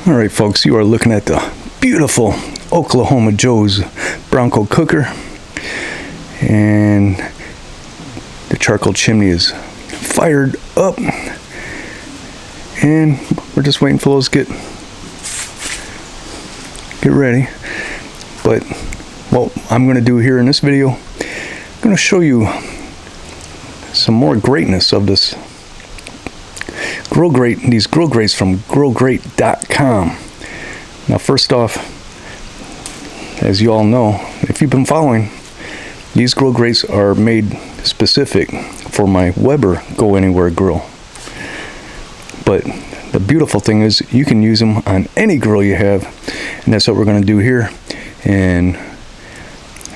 All right, folks, you are looking at the beautiful Oklahoma Joe's Bronco cooker, and the charcoal chimney is fired up, and we're just waiting for those to get ready. But what I'm going to do here in this video, I'm going to show you some more greatness of this grill grate, these grill grates from grillgrate.com. Now, first off, as you all know, if you've been following, these grill grates are made specific for my Weber Go Anywhere grill. But the beautiful thing is you can use them on any grill you have, and that's what we're going to do here. And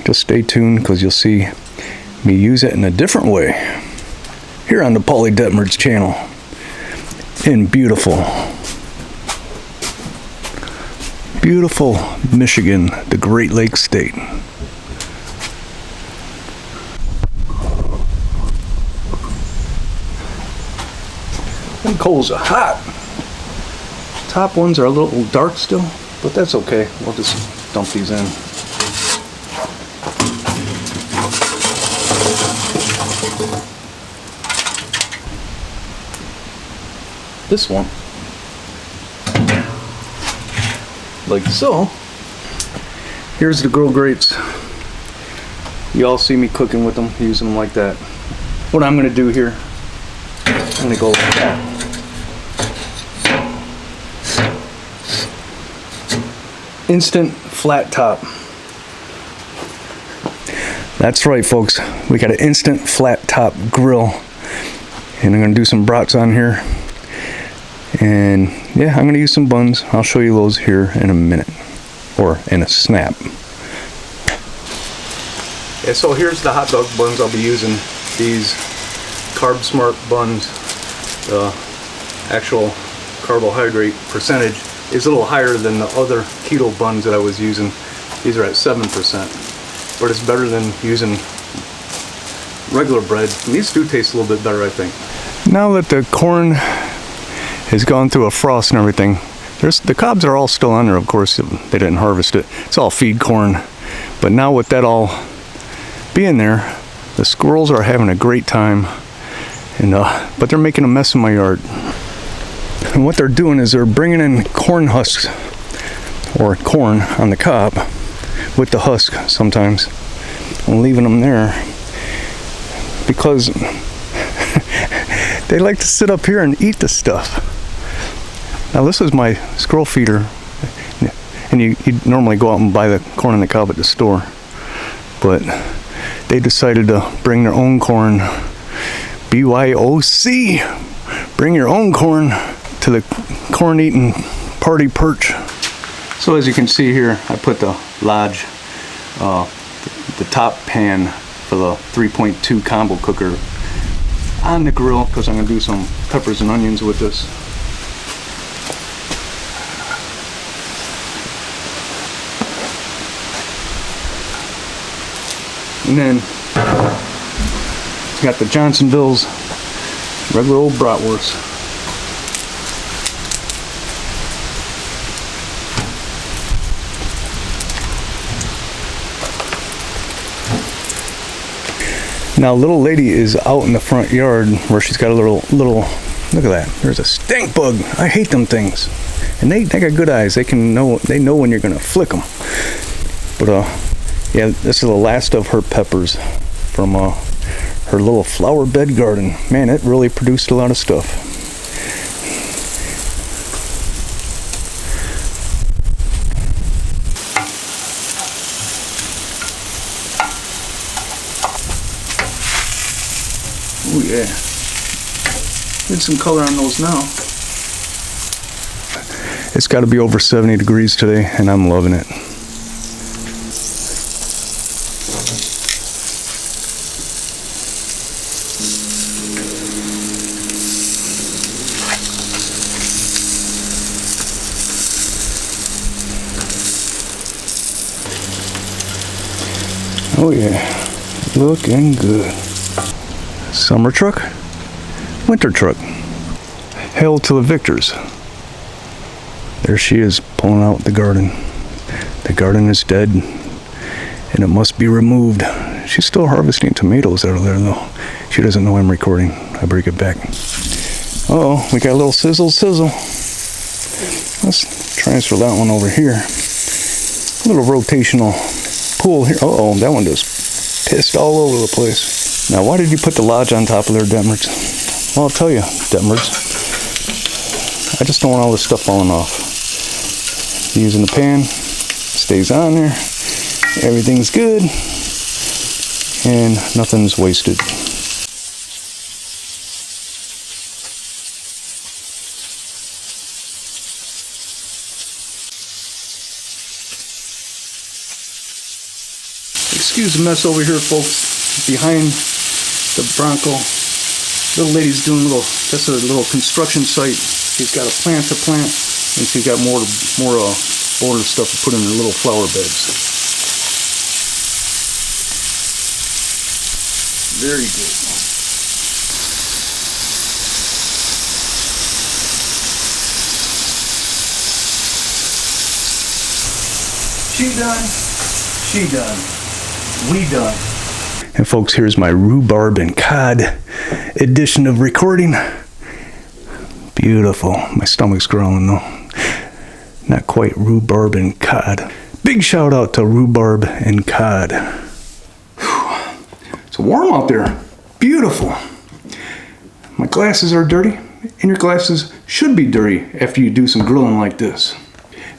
just stay tuned, because you'll see me use it in a different way here on the Paulie Detmurds channel in beautiful Michigan, the Great Lakes state. Them coals are hot. Top ones are a little dark still, but that's okay. We'll just dump these in. This one, like so. Here's the grill grates. You all see me cooking with them, using them like that. What I'm going to do here, I'm going to go like that. Instant flat top. That's right, folks. We got an instant flat top grill, and I'm going to do some brats on here. And yeah, I'm going to use some buns. I'll show you those here in a minute, or in a snap. Yeah, so here's the hot dog buns I'll be using. These Carb Smart buns. The actual carbohydrate percentage is a little higher than the other keto buns that I was using. These are at 7%, but it's better than using regular bread. And these do taste a little bit better, I think. Now that the corn has gone through a frost and everything, the cobs are all still on there. Of course, they didn't harvest it. It's all feed corn. But now with that all being there, the squirrels are having a great time, and but they're making a mess in my yard. And what they're doing is they're bringing in corn husks, or corn on the cob with the husk sometimes, and leaving them there because they like to sit up here and eat the stuff. Now, this is my squirrel feeder, and you normally go out and buy the corn on the cob at the store, but they decided to bring their own corn. BYOC, bring your own corn to the corn eating party perch. So as you can see here, I put the Lodge, the top pan for the 3.2 combo cooker on the grill, because I'm going to do some peppers and onions with this. And then got the Johnsonville's regular old bratwurst. Now, little lady is out in the front yard where she's got a little, look at that. There's a stink bug. I hate them things. And they got good eyes. They know when you're gonna flick them. But yeah, this is the last of her peppers from her little flower bed garden. Man, it really produced a lot of stuff. Oh yeah, get some color on those now. It's got to be over 70 degrees today, and I'm loving it. Oh yeah, looking good. Summer truck, winter truck. Hail to the victors. There she is, pulling out the garden. The garden is dead, and it must be removed. She's still harvesting tomatoes out of there, though. She doesn't know I'm recording. I break it back. Uh-oh, we got a little sizzle. Let's transfer that one over here. A little rotational pool here. Uh-oh, that one just pissed all over the place. Now, why did you put the lodge on top of there, Detmurds? Well, I'll tell you, Detmurds. I just don't want all this stuff falling off. Using the pan, stays on there. Everything's good, and nothing's wasted. Excuse the mess over here, folks. Behind the Bronco, little lady's doing that's a little construction site. She's got a plant to plant, and she's got more border stuff to put in her little flower beds. Very good. She done. She done. We done. And folks, here's my rhubarb and cod edition of recording. Beautiful. My stomach's growling though. Not quite rhubarb and cod. Big shout out to rhubarb and cod. It's warm out there. Beautiful. My glasses are dirty, and your glasses should be dirty after you do some grilling like this.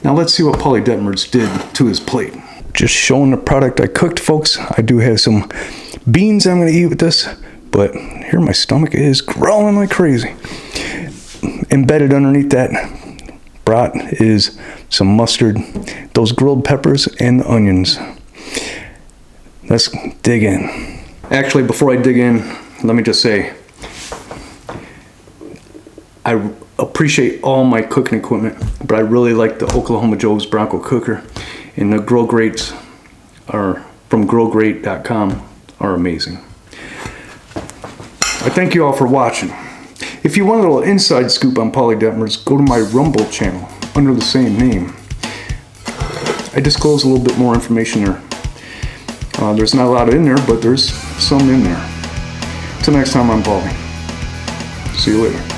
Now let's see what Paulie Detmurds did to his plate. Just showing the product I cooked, folks. I do have some beans I'm going to eat with this, but here my stomach is growling like crazy. Embedded underneath that brat is some mustard, those grilled peppers, and the onions. Let's dig in. Actually, before I dig in, let me just say, I appreciate all my cooking equipment, but I really like the Oklahoma Joe's Bronco cooker, and the grill grates are from grillgrate.com are amazing. I thank you all for watching. If you want a little inside scoop on Paulie Detmurds, go to my Rumble channel under the same name. I disclose a little bit more information there. There's not a lot in there, but there's some in there. Until next time, I'm Paulie. See you later.